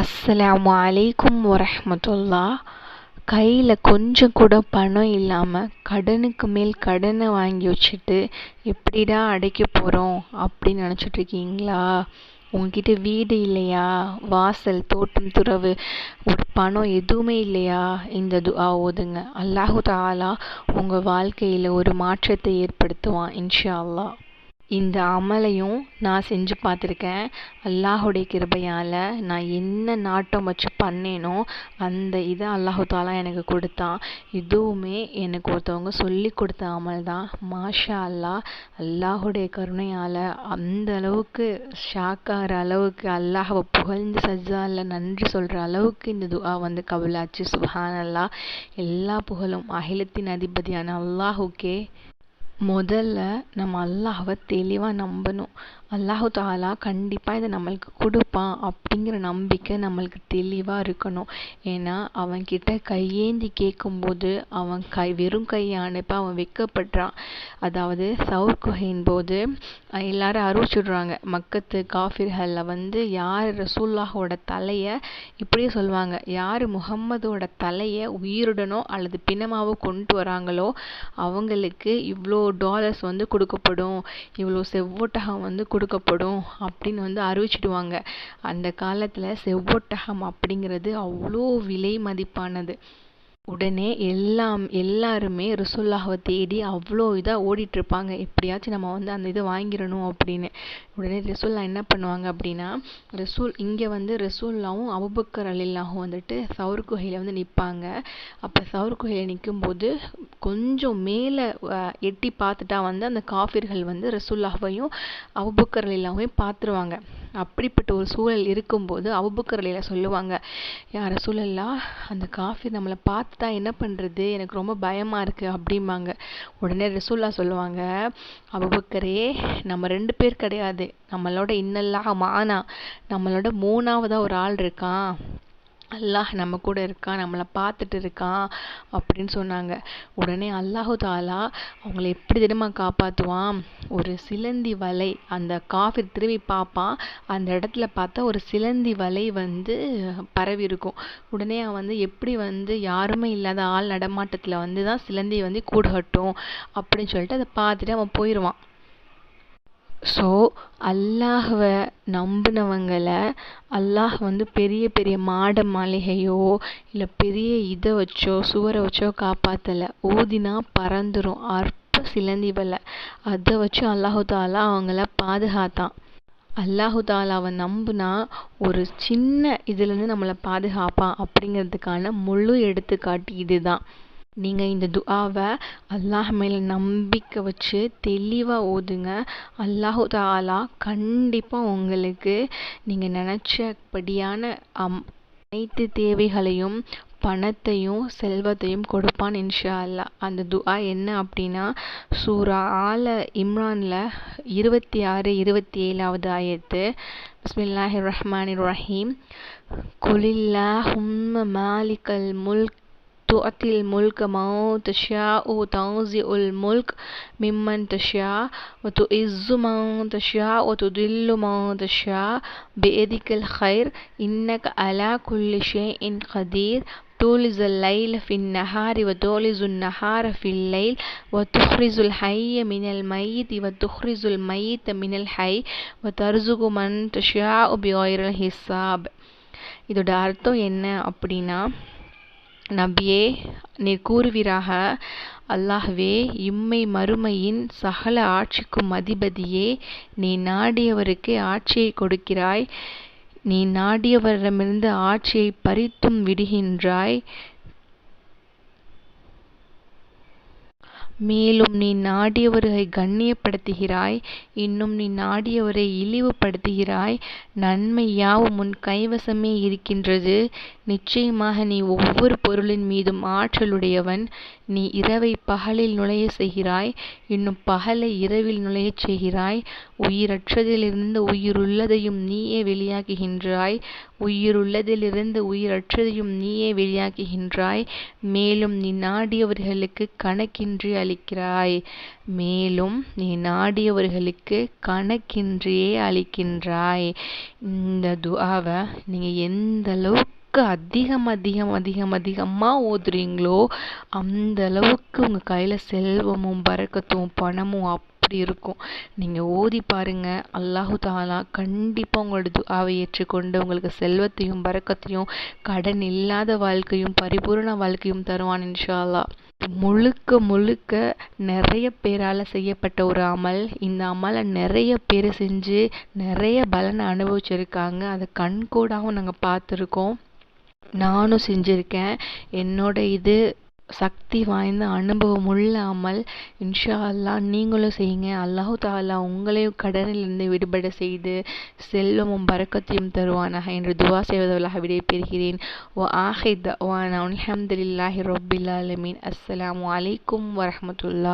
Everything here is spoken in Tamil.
அஸ்ஸலாமு அலைக்கும் வரஹ்மத்துல்லா. கையில் கொஞ்சம் கூட பணம் இல்லாமல் கடனுக்கு மேல் கடனை வாங்கி வச்சுட்டு எப்படிடா அடைக்க போகிறோம் அப்படின்னு நினச்சிட்ருக்கீங்களா? உங்ககிட்ட வீடு இல்லையா, வாசல் தோட்டம் துறவு ஒரு பணம் எதுவுமே இல்லையா? இந்த துஆ ஓதுங்க. அல்லாஹு தஆலா உங்கள் வாழ்க்கையில் ஒரு மாற்றத்தை ஏற்படுத்துவான் இன்ஷா அல்லாஹ். இந்த அமலையும் நான் செஞ்சு பார்த்துருக்கேன். அல்லாஹுடைய கிருபையால் நான் என்ன நாட்டம் வச்சு பண்ணேனோ அந்த இதை அல்லாஹு தாலா எனக்கு கொடுத்தான். இதுவுமே எனக்கு ஒருத்தவங்க சொல்லி கொடுத்த அமல் தான். மாஷா அல்லாஹ், அல்லாஹுடைய கருணையால் அந்த அளவுக்கு ஷாக்காகிற அளவுக்கு அல்லாஹவை புகழ்ந்து சஜ்ஜால நன்றி சொல்கிற அளவுக்கு இந்த துஆ கபுலாச்சு. சுப்ஹானல்லாஹ். எல்லா புகழும் அகிலத்தின் அதிபதியான அல்லாஹுக்கே. முதல்ல நம்ம அல்லாஹ்வை தெளிவாக நம்பணும். அல்லாஹு தாலா கண்டிப்பாக இதை நம்மளுக்கு கொடுப்பான் அப்படிங்கிற நம்பிக்கை நம்மளுக்கு தெளிவாக இருக்கணும். ஏன்னா அவன்கிட்ட கையேந்தி கேட்கும்போது அவன் வெறும் கையை அனுப்ப அவன் வெட்கப்படுறான். அதாவது சவுர் குகையின் போது எல்லாரும் அறிவிச்சுடுறாங்க, மக்கத்து காஃபிர்களில் யார் ரசூலுல்லாஹோட தலையை இப்படியே சொல்லுவாங்க, யார் முஹம்மதோட தலையை உயிருடனோ அல்லது பிணமாவோ கொண்டு வராங்களோ அவங்களுக்கு இவ்வளோ டாலர்ஸ் கொடுக்கப்படும், இவ்வளோ செவ்வொட்டகம் கொடுக்கப்படும் அப்படின்னு அறிவிச்சிடுவாங்க. அந்த காலத்தில் செவ்வொட்டகம் அப்படிங்கிறது அவ்வளோ விலை மதிப்பானது. உடனே எல்லாருமே ரசூலுல்லாஹ்வை தேடி அவ்வளோ இதாக ஓடிட்டுருப்பாங்க, எப்படியாச்சும் நம்ம அந்த இதை வாங்கிடணும் அப்படின்னு. உடனே ரசூலுல்லாஹ் என்ன பண்ணுவாங்க அப்படின்னா, இங்கே ரசூலுல்லாஹும் அபூபக்கர் ரலியல்லாஹு சவுர் குகையில் நிற்பாங்க. அப்போ சவுர் குகையில் நிற்கும்போது கொஞ்சம் மேலே எட்டி பார்த்துட்டா அந்த காஃபிர்கள் ரசூலுல்லாஹ்வையும் அபூபக்கர் ரலியல்லாஹுவையும் பார்த்துருவாங்க. அப்படிப்பட்ட ஒரு சூழல் இருக்கும்போது அபூபக்கர் ரலியல்லாஹு சொல்லுவாங்க, யா ரசூலல்லாஹ், அந்த காஃபிர் நம்மளை பார்த்துட்டா என்ன பண்ணுறது, எனக்கு ரொம்ப பயமாக இருக்குது அப்படிம்பாங்க. உடனே ரசூலுல்லாஹ் சொல்லுவாங்க, அபூபக்கரே, நம்ம 2 பேர் கிடையாது, நம்மளோட இன்னல்லாஹ் மானா, நம்மளோட 3ஆவதாக ஒரு ஆள் இருக்கான், அல்லாஹ் நம்ம கூட இருக்கான், நம்மளை பார்த்துட்டு இருக்கான் அப்படின்னு சொன்னாங்க. உடனே அல்லாஹு தாலா அவங்கள எப்படி தினமா காப்பாற்றுவான், ஒரு சிலந்தி வலை, அந்த காஃபிர் திரும்பி பார்ப்பான், அந்த இடத்துல பார்த்தா ஒரு சிலந்தி வலை பரவி இருக்கும். உடனே அவன் எப்படி யாருமே இல்லாத ஆள் நடமாட்டத்தில் தான் சிலந்தி கூடு கட்டும் அப்படின்னு சொல்லிட்டு அதை பார்த்துட்டு அவன் போயிடுவான். ஸோ அல்லாஹ்வை நம்பினவங்களை அல்லாஹ் பெரிய பெரிய மாட மாளிகையோ இல்லை பெரிய இதை வச்சோ சுவரை வச்சோ காப்பாற்றலை. ஊதினா பறந்துடும் அற்ப சிலந்தி வலை, அதை வச்சு அல்லாஹு தாலா அவங்கள பாதுகாத்தான். அல்லாஹு தாலாவை நம்புனா ஒரு சின்ன இதுலேருந்து நம்மளை பாதுகாப்பான் அப்படிங்கிறதுக்கான முழு எடுத்துக்காட்டு இதுதான். நீங்கள் இந்த துஆவை அல்லாஹ் மேலே நம்பிக்கை வச்சு தெளிவாக ஓதுங்க. அல்லாஹு தாலா கண்டிப்பாக உங்களுக்கு நீங்கள் நினச்சபடியான அனைத்து தேவைகளையும் பணத்தையும் செல்வத்தையும் கொடுப்பான் இன்ஷா அல்லாஹ். அந்த துஆ என்ன அப்படின்னா, சூரா ஆல இம்ரானில் 26, 27வது ஆயத்து. பிஸ்மில்லாஹிர் ரஹ்மானிர் ரஹீம். குலில்லாஹும்ம மாலிகல் முல்க் تؤتي الملك من تشاء وتنزع الملك ممن تشاء وتعز من تشاء وتذل من تشاء بيدك الخير إنك على كل شيء قدير تولج الليل في النهار وتولج النهار في الليل وتخرج الحي من الميت وتخرج الميت من الحي وترزق من تشاء بغير حساب. இதோட அர்த்தம் என்ன அப்படின்னா, நபியே, நீர் கூறுவீராக, அல்லாஹ்வே, இம்மை மறுமையின் சகல ஆட்சிக்கும் அதிபதியே, நீ நாடியவருக்கு ஆட்சியை கொடுக்கிறாய், நீ நாடியவரிடமிருந்து ஆட்சியை பறித்தும் விடுகின்றாய், மேலும் நீ நாடியவரை கண்ணியப்படுத்துகிறாய், இன்னும் நீ நாடியவரை இழிவுபடுத்துகிறாய். நன்மை யாவும் உன் கைவசமே இருக்கின்றது. நிச்சயமாக நீ ஒவ்வொரு பொருளின் மீதும் ஆற்றலுடையவன். நீ இரவை பகலில் நுழைய செய்கிறாய், இன்னும் பகலை இரவில் நுழையச் செய்கிறாய். உயிரற்றதிலிருந்து உயிருள்ளதையும் நீயே வெளியாக்குகின்றாய். உயிருள்ளதிலிருந்து உயிரற்றதையும் நீயே வெளியாக்குகின்றாய். மேலும் நீ நாடியவர்களுக்கு கணக்கின்றி அளிக்கிறாய். கணக்கின்றியே அளிக்கின்றாய். இந்த துஆவை நீங்கள் எந்த அளவுக்கு அதிகமாக ஓதுறீங்களோ அந்த அளவுக்கு உங்கள் கையில் செல்வமும் பரக்கத்தும் பணமும் அப்படி இருக்கும். நீங்கள் ஓதி பாருங்க, அல்லாஹு தாலா கண்டிப்பாக உங்களோட துஆவை ஏற்றுக்கொண்டு உங்களுக்கு செல்வத்தையும் பரக்கத்தையும் கடன் இல்லாத வாழ்க்கையும் பரிபூர்ண வாழ்க்கையும் தருவான் இன்ஷா அல்லாஹ். முழுக்க நிறைய பேரால் செய்யப்பட்ட ஒரு அமல். இந்த அமலை நிறைய பேர் செஞ்சு நிறைய பலனை அனுபவிச்சிருக்காங்க. அதை கண்கூடாகவும் நாங்கள் பார்த்துருக்கோம். நானும் செஞ்சுருக்கேன். என்னோட இது சக்தி வாய்ந்த அனுபவம் உள்ள அமல். இன்ஷா அல்லாஹ் நீங்களும் செய்யுங்க. அல்லாஹு தாலா உங்களையும் கடனிலிருந்து விடுபட செய்து செல்வமும் பரக்கத்தையும் தருவானாக என்று துவா செய்வதாக விடைபெறுகிறேன். அல்ஹம்துலில்லாஹி ரப்பில் ஆலமீன். அஸ்ஸலாமு அலைக்கும் வரஹ்மத்துல்லாஹ்.